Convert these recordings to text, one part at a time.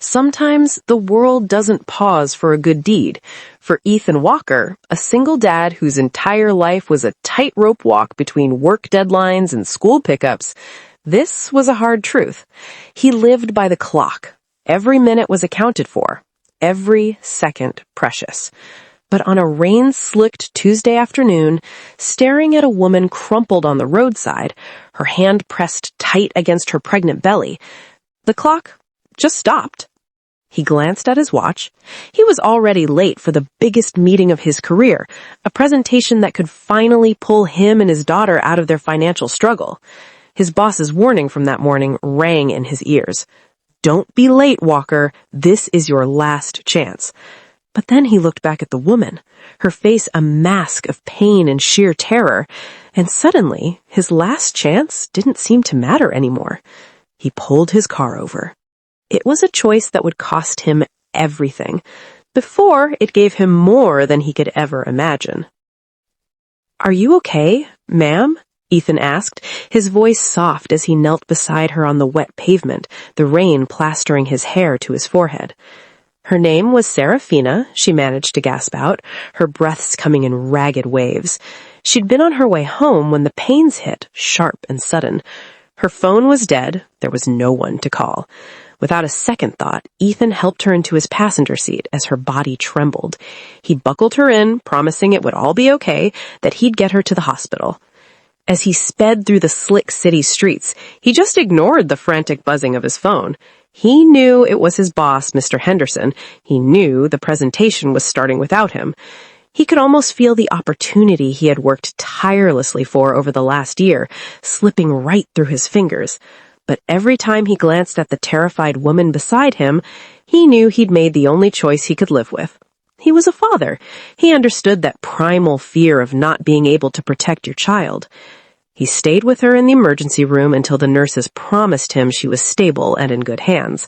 Sometimes the world doesn't pause for a good deed. For Ethan Walker, a single dad whose entire life was a tightrope walk between work deadlines and school pickups, this was a hard truth. He lived by the clock. Every minute was accounted for. Every second precious. But on a rain-slicked Tuesday afternoon, staring at a woman crumpled on the roadside, her hand pressed tight against her pregnant belly, the clock just stopped. He glanced at his watch. He was already late for the biggest meeting of his career, a presentation that could finally pull him and his daughter out of their financial struggle. His boss's warning from that morning rang in his ears. "Don't be late, Walker. This is your last chance." But then he looked back at the woman, her face a mask of pain and sheer terror, and suddenly his last chance didn't seem to matter anymore. He pulled his car over. It was a choice that would cost him everything. Before, it gave him more than he could ever imagine. "Are you okay, ma'am?" Ethan asked, his voice soft as he knelt beside her on the wet pavement, the rain plastering his hair to his forehead. Her name was Serafina, she managed to gasp out, her breaths coming in ragged waves. She'd been on her way home when the pains hit, sharp and sudden. Her phone was dead. There was no one to call. Without a second thought, Ethan helped her into his passenger seat as her body trembled. He buckled her in, promising it would all be okay, that he'd get her to the hospital. As he sped through the slick city streets, he just ignored the frantic buzzing of his phone. He knew it was his boss, Mr. Henderson. He knew the presentation was starting without him. He could almost feel the opportunity he had worked tirelessly for over the last year, slipping right through his fingers. But every time he glanced at the terrified woman beside him, he knew he'd made the only choice he could live with. He was a father. He understood that primal fear of not being able to protect your child. He stayed with her in the emergency room until the nurses promised him she was stable and in good hands.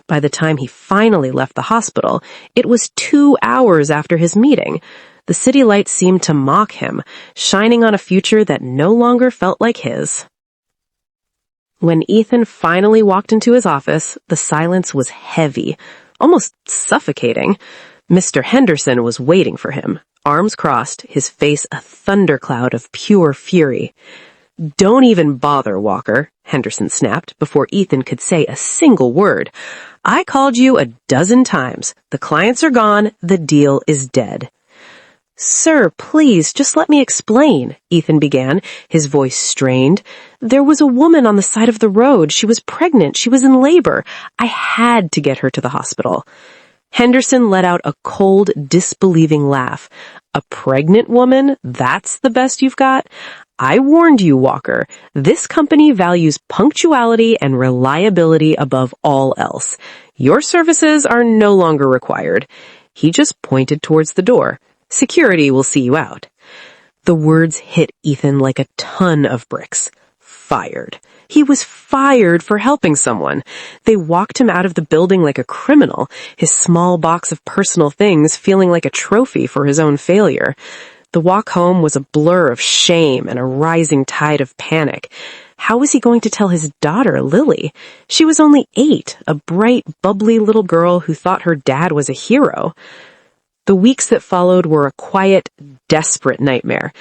By the time he finally left the hospital, it was 2 hours after his meeting. The city lights seemed to mock him, shining on a future that no longer felt like his. When Ethan finally walked into his office, the silence was heavy, almost suffocating. Mr. Henderson was waiting for him, arms crossed, his face a thundercloud of pure fury. "Don't even bother, Walker," Henderson snapped before Ethan could say a single word. "I called you a dozen times. The clients are gone. The deal is dead." "Sir, please, just let me explain," Ethan began, his voice strained. "There was a woman on the side of the road. She was pregnant. She was in labor. I had to get her to the hospital." Henderson let out a cold, disbelieving laugh. "A pregnant woman? That's the best you've got? I warned you, Walker. This company values punctuality and reliability above all else. Your services are no longer required." He just pointed towards the door. "Security will see you out." The words hit Ethan like a ton of bricks. Fired. He was fired for helping someone. They walked him out of the building like a criminal, his small box of personal things feeling like a trophy for his own failure. The walk home was a blur of shame and a rising tide of panic. How was he going to tell his daughter, Lily? She was only 8, a bright, bubbly little girl who thought her dad was a hero. The weeks that followed were a quiet, desperate nightmare.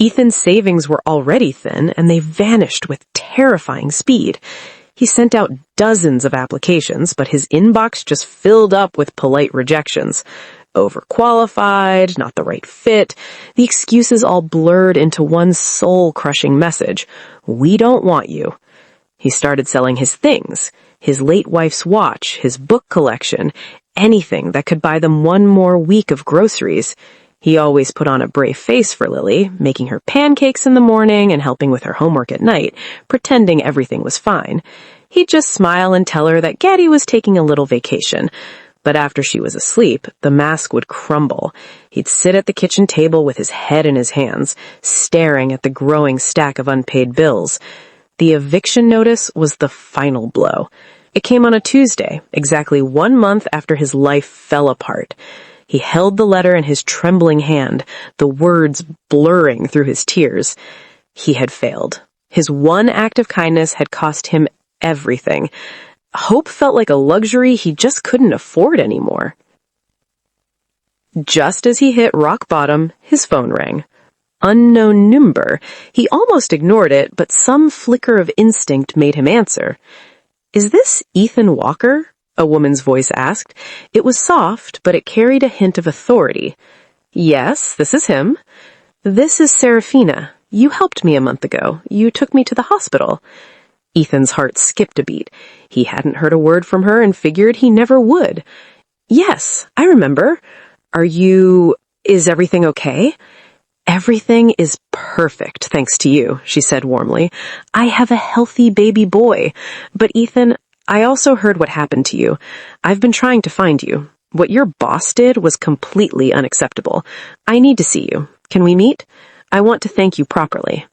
Ethan's savings were already thin, and they vanished with terrifying speed. He sent out dozens of applications, but his inbox just filled up with polite rejections. Overqualified, not the right fit. The excuses all blurred into one soul-crushing message. "We don't want you." He started selling his things, his late wife's watch, his book collection, anything that could buy them one more week of groceries. He always put on a brave face for Lily, making her pancakes in the morning and helping with her homework at night, pretending everything was fine. He'd just smile and tell her that Gaddy was taking a little vacation. But after she was asleep, the mask would crumble. He'd sit at the kitchen table with his head in his hands, staring at the growing stack of unpaid bills. The eviction notice was the final blow. It came on a Tuesday, exactly 1 month after his life fell apart. He held the letter in his trembling hand, the words blurring through his tears. He had failed. His one act of kindness had cost him everything. Hope felt like a luxury he just couldn't afford anymore. Just as he hit rock bottom, his phone rang. Unknown number. He almost ignored it, but some flicker of instinct made him answer. "Is this Ethan Walker?" a woman's voice asked. It was soft, but it carried a hint of authority. "Yes, this is him." "This is Serafina. You helped me a month ago. You took me to the hospital." Ethan's heart skipped a beat. He hadn't heard a word from her and figured he never would. "Yes, I remember. Is everything okay?" "Everything is perfect, thanks to you," she said warmly. "I have a healthy baby boy. But Ethan, I also heard what happened to you. I've been trying to find you. What your boss did was completely unacceptable. I need to see you. Can we meet? I want to thank you properly."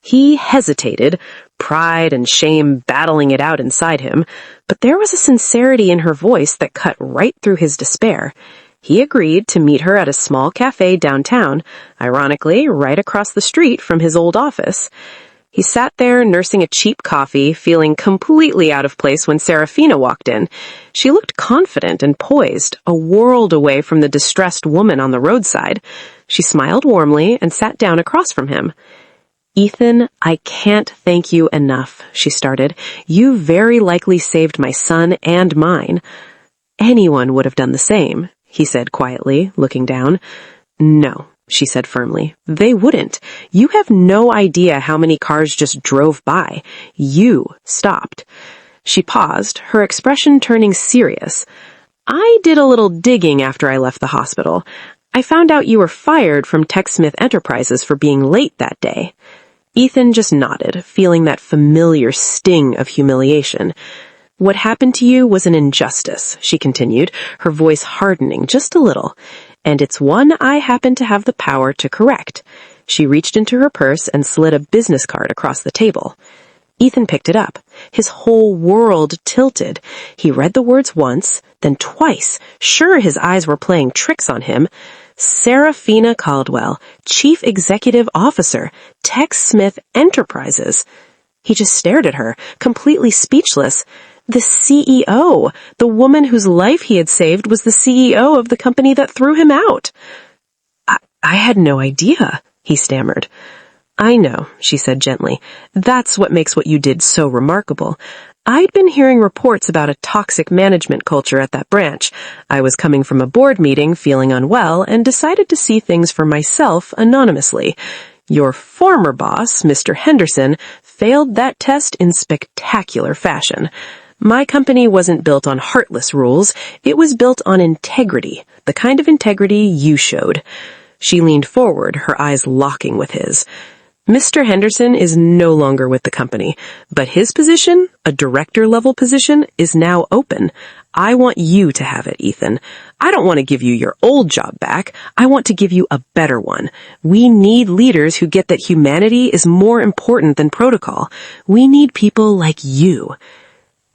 He hesitated, pride and shame battling it out inside him, but there was a sincerity in her voice that cut right through his despair. He agreed to meet her at a small cafe downtown, ironically, right across the street from his old office. He sat there nursing a cheap coffee, feeling completely out of place when Serafina walked in. She looked confident and poised, a world away from the distressed woman on the roadside. She smiled warmly and sat down across from him. "Ethan, I can't thank you enough," she started. "You very likely saved my son and mine." "Anyone would have done the same," he said quietly, looking down. "No," she said firmly. "They wouldn't. You have no idea how many cars just drove by. You stopped." She paused, her expression turning serious. "I did a little digging after I left the hospital. I found out you were fired from TechSmith Enterprises for being late that day." Ethan just nodded, feeling that familiar sting of humiliation. "What happened to you was an injustice," she continued, her voice hardening just a little. "And it's one I happen to have the power to correct." She reached into her purse and slid a business card across the table. Ethan picked it up. His whole world tilted. He read the words once, then twice, sure his eyes were playing tricks on him. Serafina Caldwell, Chief Executive Officer, TechSmith Enterprises. He just stared at her, completely speechless. The CEO, the woman whose life he had saved, was the CEO of the company that threw him out. I had no idea," he stammered. "I know," she said gently. "That's what makes what you did so remarkable. I'd been hearing reports about a toxic management culture at that branch. I was coming from a board meeting feeling unwell and decided to see things for myself anonymously. Your former boss, Mr. Henderson, failed that test in spectacular fashion. My company wasn't built on heartless rules. It was built on integrity, the kind of integrity you showed." She leaned forward, her eyes locking with his. "Mr. Henderson is no longer with the company, but his position, a director-level position, is now open. I want you to have it, Ethan. I don't want to give you your old job back. I want to give you a better one. We need leaders who get that humanity is more important than protocol. We need people like you."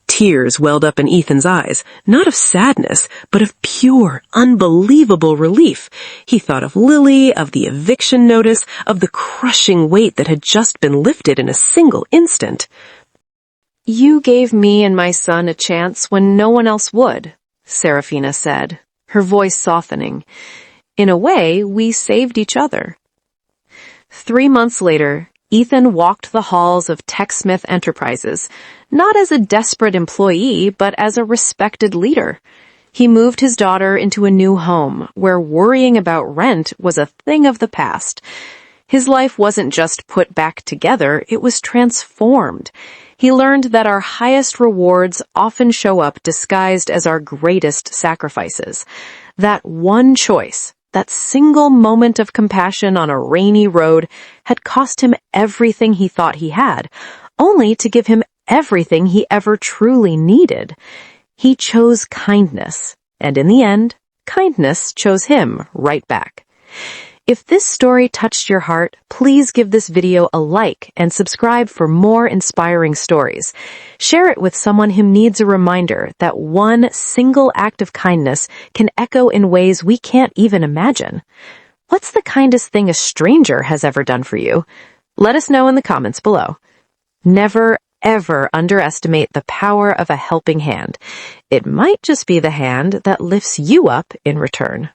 Tears welled up in Ethan's eyes, not of sadness, but of pure, unbelievable relief. He thought of Lily, of the eviction notice, of the crushing weight that had just been lifted in a single instant. "You gave me and my son a chance when no one else would," Serafina said, her voice softening. "In a way, we saved each other." 3 months later, Ethan walked the halls of TechSmith Enterprises, not as a desperate employee, but as a respected leader. He moved his daughter into a new home, where worrying about rent was a thing of the past. His life wasn't just put back together, it was transformed. He learned that our highest rewards often show up disguised as our greatest sacrifices. That one choice, that single moment of compassion on a rainy road, had cost him everything he thought he had, only to give him everything he ever truly needed. He chose kindness, and in the end, kindness chose him right back. If this story touched your heart, please give this video a like and subscribe for more inspiring stories. Share it with someone who needs a reminder that one single act of kindness can echo in ways we can't even imagine. What's the kindest thing a stranger has ever done for you? Let us know in the comments below. Never, ever underestimate the power of a helping hand. It might just be the hand that lifts you up in return.